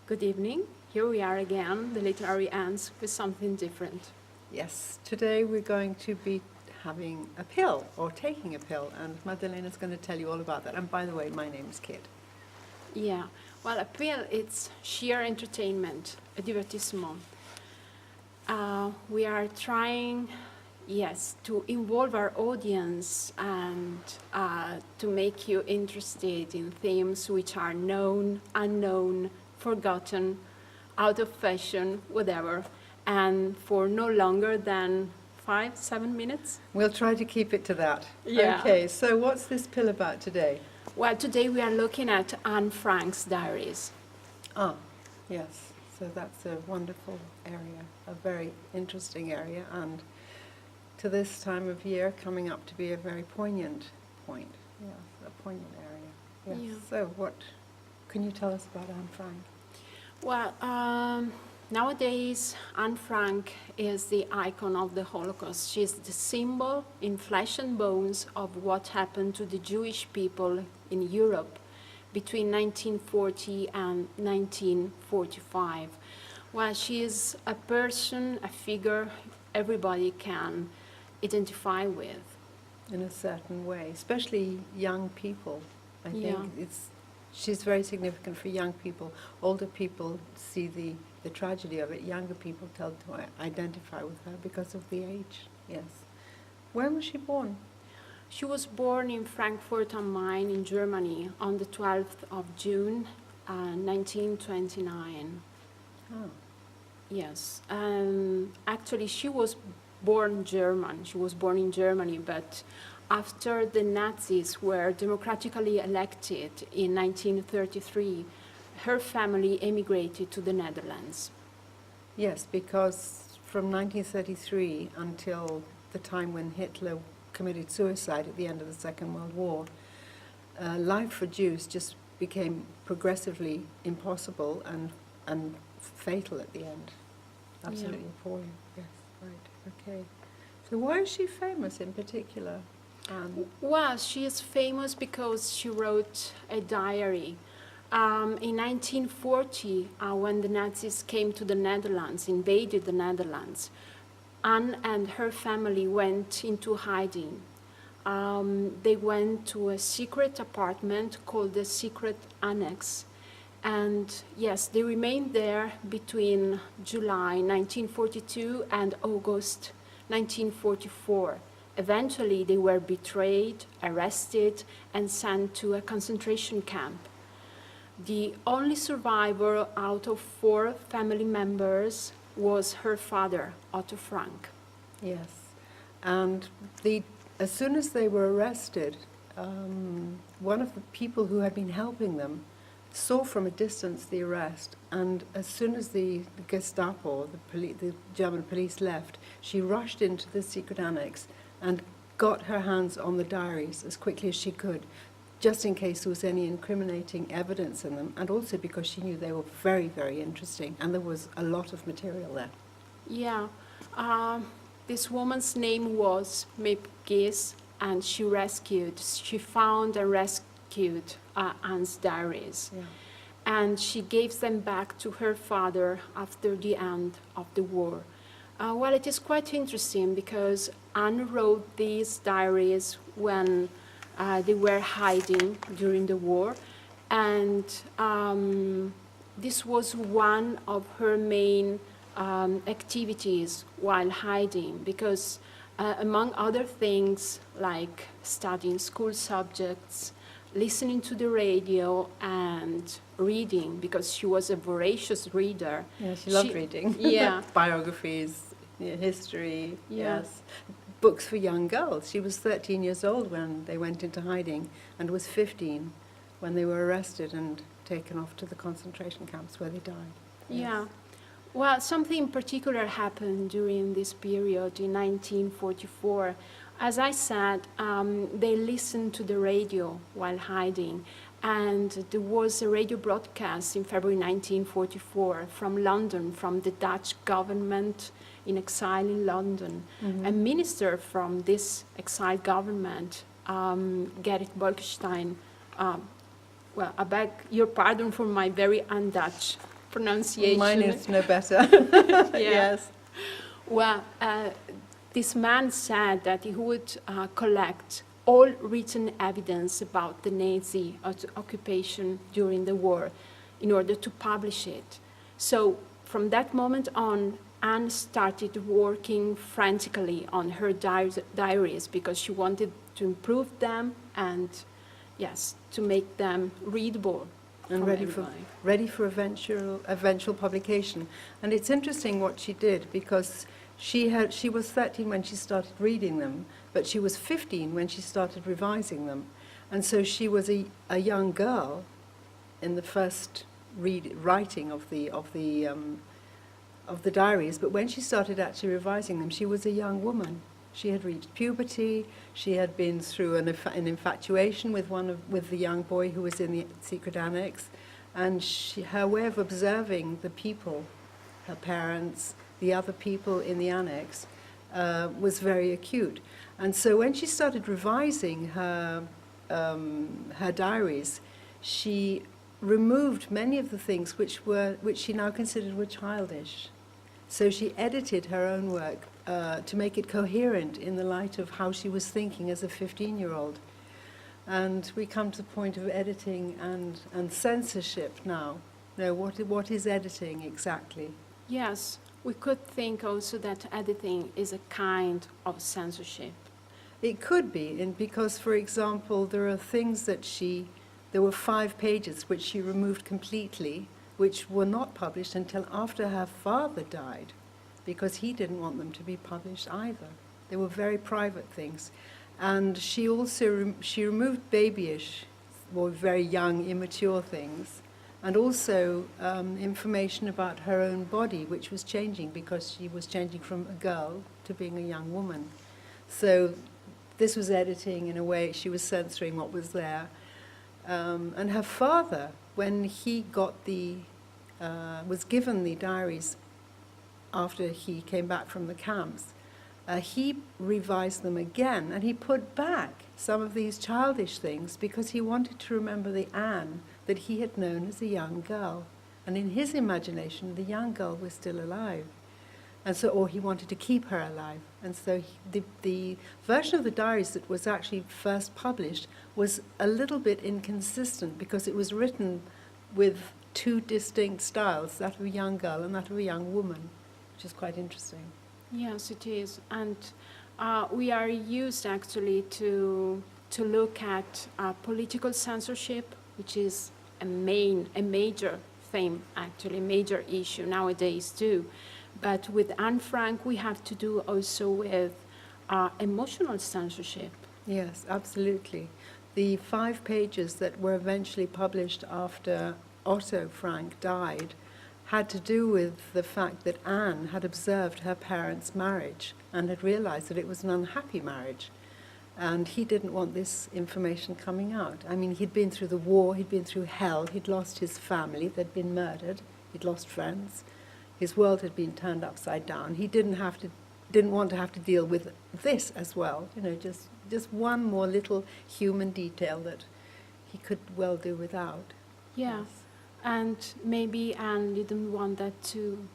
Good evening. Here we are again, the literary ants, with something different. Yes, today we're going to be having a pill, or taking a pill, and Madeleina's going to tell you all about that. And by the way, my name is Kit. Yeah, well, a pill, it's sheer entertainment, a divertissement. We are trying, yes, to involve our audience and to make you interested in themes which are known, unknown, forgotten, out of fashion, whatever, and for no longer than 5-7 minutes. We'll try to keep it to that. Yeah. Okay, so what's this pill about today? Well, today we are looking at Anne Frank's diaries. Ah, yes, so that's a wonderful area, a very interesting area, and to this time of year coming up to be a very poignant point. Yes, a poignant area. Yes. Yeah. So what can you tell us about Anne Frank? Well, nowadays, Anne Frank is the icon of the Holocaust. She's the symbol in flesh and bones of what happened to the Jewish people in Europe between 1940 and 1945. Well, she is a person, a figure everybody can identify with. In a certain way, especially young people. I Yeah. think she's very significant for young people. Older people see the tragedy of it. Younger people tend to identify with her because of the age. Yes. Where was she born? She was born in Frankfurt am Main in Germany on the 12th of June, 1929. Oh, Yes, actually she was born German. She was born in Germany, but after the Nazis were democratically elected in 1933, her family emigrated to the Netherlands. yes, because from 1933 until the time when Hitler committed suicide at the end of the Second World War, life for Jews just became progressively impossible and fatal at the end. Absolutely appalling. Yes, right. Okay. So why is she famous in particular? Well, she is famous because she wrote a diary. In 1940, when the Nazis came to the Netherlands, invaded the Netherlands, Anne and her family went into hiding. They went to a secret apartment called the Secret Annex. And yes, they remained there between July 1942 and August 1944. Eventually, they were betrayed, arrested, and sent to a concentration camp. The only survivor out of 4 family members was her father, Otto Frank. Yes, and as soon as they were arrested, one of the people who had been helping them saw from a distance the arrest, and as soon as the Gestapo, the German police left, she rushed into the secret annex and got her hands on the diaries as quickly as she could, just in case there was any incriminating evidence in them, and also because she knew they were very, very interesting, and there was a lot of material there. Yeah, this woman's name was Mip Gies, and she found and rescued Anne's diaries. Yeah. And she gave them back to her father after the end of the war. Well, it is quite interesting because Anne wrote these diaries when they were hiding during the war, and this was one of her main activities while hiding, because among other things like studying school subjects, listening to the radio, and reading, because she was a voracious reader. Yeah, she loved reading. Yeah. Biographies, history, Yeah. yes. Books for young girls. She was 13 years old when they went into hiding, and was 15 when they were arrested and taken off to the concentration camps where they died. Yes. Yeah. Well, something particular happened during this period in 1944. As I said, they listened to the radio while hiding, and there was a radio broadcast in February 1944 from London, from the Dutch government in exile in London. Mm-hmm. A minister from this exiled government, Gerrit Bolkestein, well, I beg your pardon for my very un-Dutch pronunciation. Mine is no better. Yes. Well, this man said that he would collect all written evidence about the Nazi occupation during the war in order to publish it. So from that moment on, Anne started working frantically on her diaries because she wanted to improve them and, yes, to make them readable. And ready for eventual publication. And it's interesting what she did, because she was 13 when she started reading them, but she was 15 when she started revising them. And so she was a young girl in the first writing of the diaries, but when she started actually revising them, she was a young woman. She had reached puberty. She had been through an infatuation with the young boy who was in the secret annex, and her way of observing the people, her parents, the other people in the annex, was very acute. And so when she started revising her diaries, she removed many of the things which she now considered were childish. So she edited her own work to make it coherent in the light of how she was thinking as a 15-year-old. And we come to the point of editing and censorship now. Now, what is editing exactly? Yes, we could think also that editing is a kind of censorship. It could be, because, for example, there are things that there were 5 pages which she removed completely, which were not published until after her father died, because he didn't want them to be published either. They were very private things. And she also she removed babyish, or very young, immature things, and also information about her own body, which was changing because she was changing from a girl to being a young woman. So this was editing in a way. She was censoring what was there. And her father, when he was given the diaries after he came back from the camps, he revised them again, and he put back some of these childish things because he wanted to remember the Anne that he had known as a young girl. And in his imagination, the young girl was still alive. And so, or he wanted to keep her alive. And so the version of the diaries that was actually first published was a little bit inconsistent because it was written with 2 distinct styles, that of a young girl and that of a young woman, which is quite interesting. Yes, it is. And we are used actually to look at political censorship, which is a major theme, actually, a major issue nowadays too. But with Anne Frank, we have to do also with emotional censorship. Yes, absolutely. The 5 pages that were eventually published after Otto Frank died had to do with the fact that Anne had observed her parents' marriage and had realized that it was an unhappy marriage. And he didn't want this information coming out. I mean, he'd been through the war, he'd been through hell, he'd lost his family, they'd been murdered, he'd lost friends. His world had been turned upside down. He didn't want to have to deal with this as well. You know, just one more little human detail that he could well do without. Yeah, Yes. and maybe Anne didn't want that too.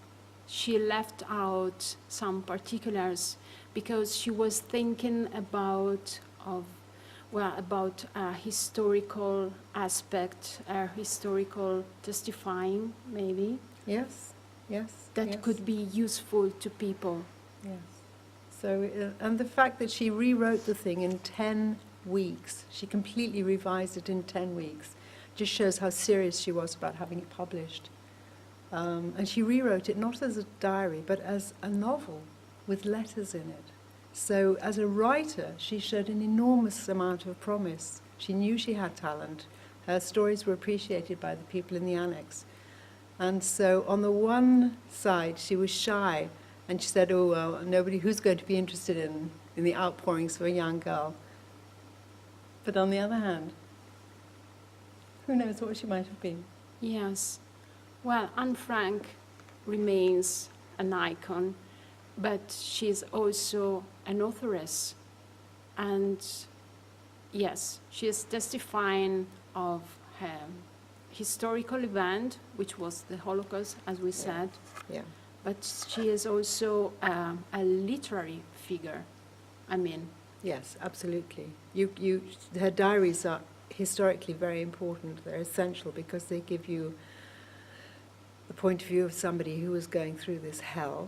She left out some particulars because she was thinking about a historical aspect, historical testifying, maybe. Yes. Yes. That yes. could be useful to people. Yes. So, and the fact that she rewrote the thing in 10 weeks, she completely revised it in 10 weeks, just shows how serious she was about having it published. And she rewrote it not as a diary, but as a novel with letters in it. So as a writer, she showed an enormous amount of promise. She knew she had talent. Her stories were appreciated by the people in the annex. And so on the one side, she was shy, and she said, oh, well, nobody who's going to be interested in the outpourings of a young girl. But on the other hand, who knows what she might have been. Yes. Well, Anne Frank remains an icon, but she's also an authoress. And yes, she is testifying of her historical event, which was the Holocaust, as we said, Yeah. but she is also a literary figure. I mean, Yes, absolutely. Her diaries are historically very important. They're essential because they give you the point of view of somebody who was going through this hell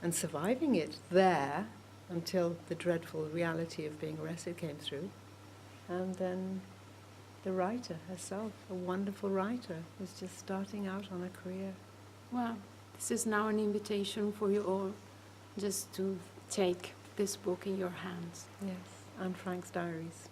and surviving it there until the dreadful reality of being arrested came through. And then the writer herself, a wonderful writer, was just starting out on a career. well, this is now an invitation for you all just to take this book in your hands. Yes, Anne Frank's diaries.